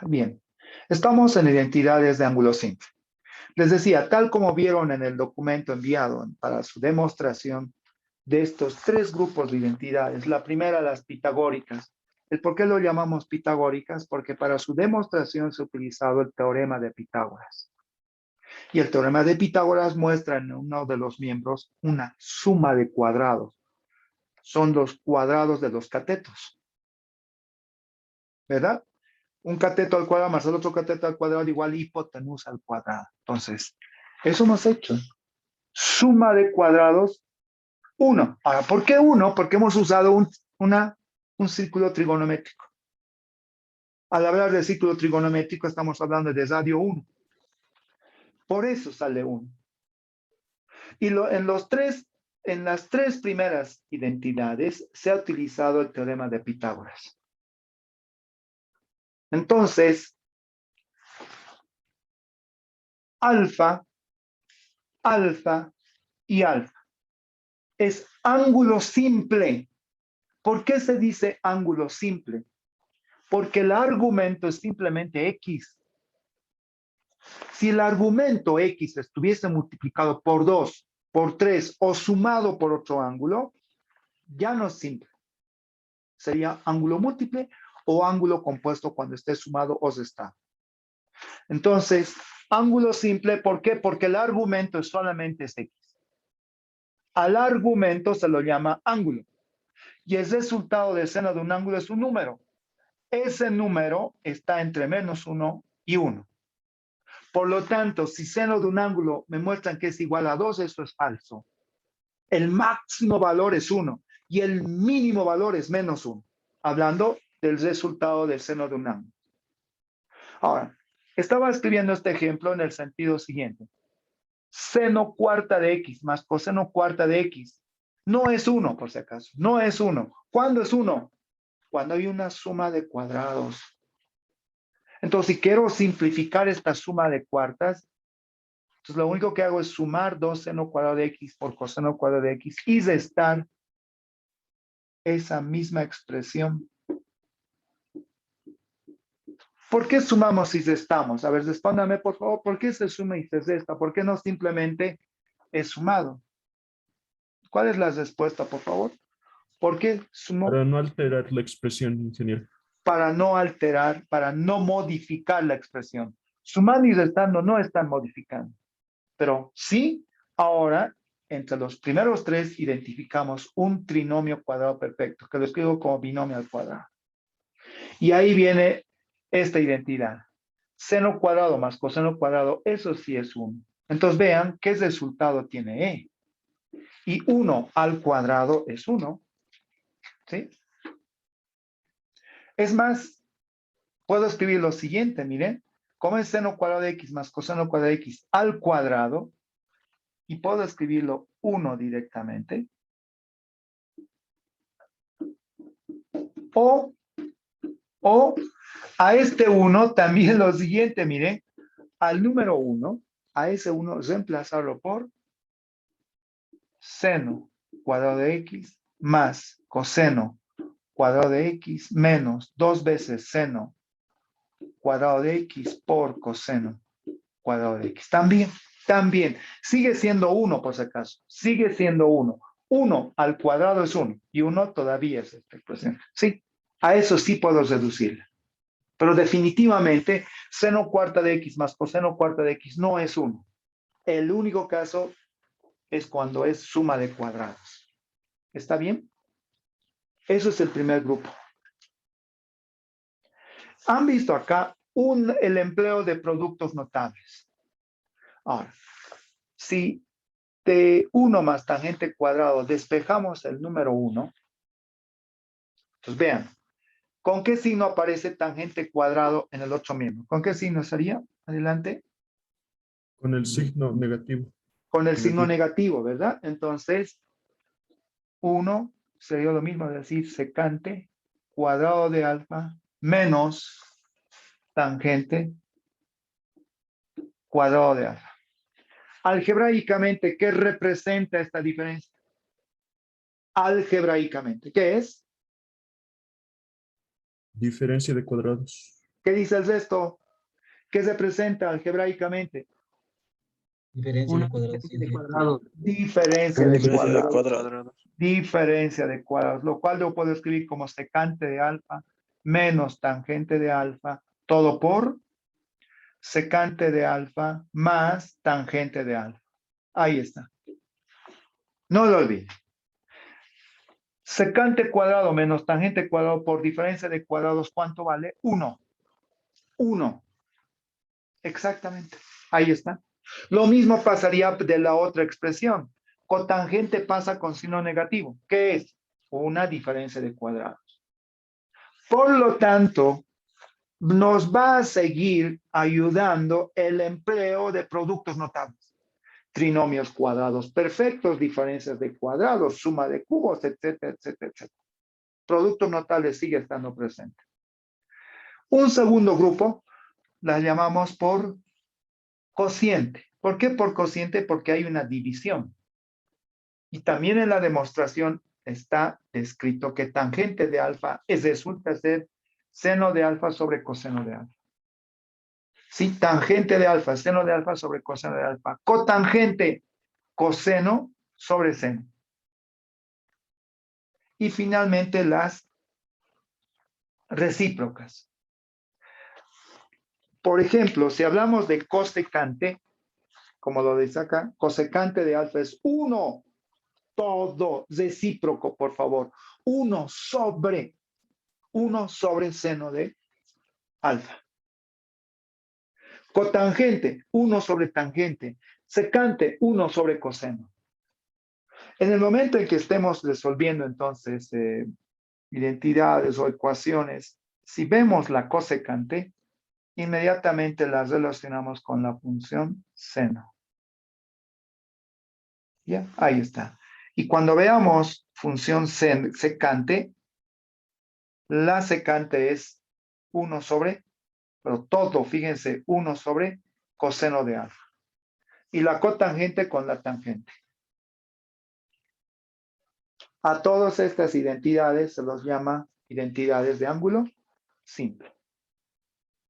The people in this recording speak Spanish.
Bien, estamos en identidades de ángulo simple. Les decía, tal como vieron en el documento enviado para su demostración de estos tres grupos de identidades, la primera, las pitagóricas. ¿El por qué lo llamamos pitagóricas? Porque para su demostración se ha utilizado el teorema de Pitágoras. Y el teorema de Pitágoras muestra en uno de los miembros una suma de cuadrados. Son los cuadrados de los catetos, ¿verdad? Un cateto al cuadrado más el otro cateto al cuadrado igual hipotenusa al cuadrado. Entonces, eso hemos hecho. Suma de cuadrados, 1. Ahora, ¿por qué 1? Porque hemos usado un círculo trigonométrico. Al hablar de círculo trigonométrico estamos hablando de radio 1. Por eso sale 1. Y en las tres primeras identidades se ha utilizado el teorema de Pitágoras. Entonces, alfa y alfa es ángulo simple. ¿Por qué se dice ángulo simple? Porque el argumento es simplemente X. Si el argumento X estuviese multiplicado por 2, por 3 o sumado por otro ángulo, ya no es simple. Sería ángulo múltiple o ángulo compuesto cuando esté sumado o restado. Entonces, ángulo simple, ¿por qué? Porque el argumento solamente es X. Al argumento se lo llama ángulo. Y el resultado del seno de un ángulo es un número. Ese número está entre -1 y 1. Por lo tanto, si seno de un ángulo me muestran que es igual a 2, eso es falso. El máximo valor es 1 y el mínimo valor es -1. Hablando del resultado del seno de un ángulo. Ahora, estaba escribiendo este ejemplo en el sentido siguiente. Seno cuarta de X más coseno cuarta de X no es 1, por si acaso. No es 1. ¿Cuándo es 1? Cuando hay una suma de cuadrados. Entonces, si quiero simplificar esta suma de cuartas, entonces lo único que hago es sumar 2 seno cuadrado de X por coseno cuadrado de X y restar esa misma expresión. ¿Por qué sumamos y restamos? A ver, respóndame, por favor, ¿por qué se suma y se resta? ¿Por qué no simplemente es sumado? ¿Cuál es la respuesta, por favor? ¿Por qué sumo? Para no alterar la expresión, ingeniero. Para no alterar, para no modificar la expresión. Sumando y restando no están modificando. Pero sí, ahora, entre los primeros tres, identificamos un trinomio cuadrado perfecto, que lo escribo como binomio al cuadrado. Y ahí viene esta identidad. Seno cuadrado más coseno cuadrado, eso sí es 1. Entonces vean qué resultado tiene E. Y 1 al cuadrado es 1. ¿Sí? Es más, puedo escribir lo siguiente, miren. Como es seno cuadrado de X más coseno cuadrado de X al cuadrado, y puedo escribirlo 1 directamente. O a este 1 también lo siguiente, miren, al número 1, a ese 1 reemplazarlo por seno cuadrado de X más coseno cuadrado de X menos 2 veces seno cuadrado de X por coseno cuadrado de X. También, sigue siendo 1 por si acaso, sigue siendo 1. 1 al cuadrado es 1 y 1 todavía es esta expresión. Sí, a eso sí puedo reducirla. Pero definitivamente, seno cuarta de X más coseno cuarta de X no es 1. El único caso es cuando es suma de cuadrados. ¿Está bien? Eso es el primer grupo. Han visto acá el empleo de productos notables. Ahora, si de 1 más tangente cuadrado despejamos el número 1, pues vean, ¿con qué signo aparece tangente cuadrado en el otro miembro? ¿Con qué signo sería? Adelante. Con el signo negativo. Con el signo negativo, ¿verdad? Entonces, 1 sería lo mismo, es decir, secante cuadrado de alfa menos tangente cuadrado de alfa. Algebraicamente, ¿qué representa esta diferencia? Algebraicamente, ¿qué es? Diferencia de cuadrados. ¿Qué dice el resto? ¿Qué se presenta algebraicamente? Diferencia Una de cuadrado diferencia de simple. cuadrados. Diferencia de Diferencia de cuadrados. cuadrados. Diferencia de cuadrados, lo cual yo puedo escribir como secante de alfa menos tangente de alfa, todo por secante de alfa más tangente de alfa. Ahí está. No lo olviden. Secante cuadrado menos tangente cuadrado por diferencia de cuadrados, ¿cuánto vale? 1. 1. Exactamente. Ahí está. Lo mismo pasaría de la otra expresión. Cotangente pasa con signo negativo. ¿Qué es? Una diferencia de cuadrados. Por lo tanto, nos va a seguir ayudando el empleo de productos notables. Trinomios cuadrados perfectos, diferencias de cuadrados, suma de cubos, etcétera, etcétera, etcétera. Productos notables sigue estando presente. Un segundo grupo las llamamos por cociente. ¿Por qué por cociente? Porque hay una división. Y también en la demostración está escrito que tangente de alfa resulta ser seno de alfa sobre coseno de alfa. Sí, tangente de alfa, seno de alfa sobre coseno de alfa. Cotangente, coseno sobre seno. Y finalmente las recíprocas. Por ejemplo, si hablamos de cosecante, como lo dice acá, cosecante de alfa es 1, todo, recíproco, por favor. 1 sobre seno de alfa. Cotangente, 1 sobre tangente. Secante, 1 sobre coseno. En el momento en que estemos resolviendo entonces identidades o ecuaciones, si vemos la cosecante, inmediatamente las relacionamos con la función seno. ¿Ya? Ahí está. Y cuando veamos función secante, la secante es 1 sobre, pero todo, fíjense, 1 sobre coseno de alfa. Y la cotangente con la tangente. A todas estas identidades se los llama identidades de ángulo simple.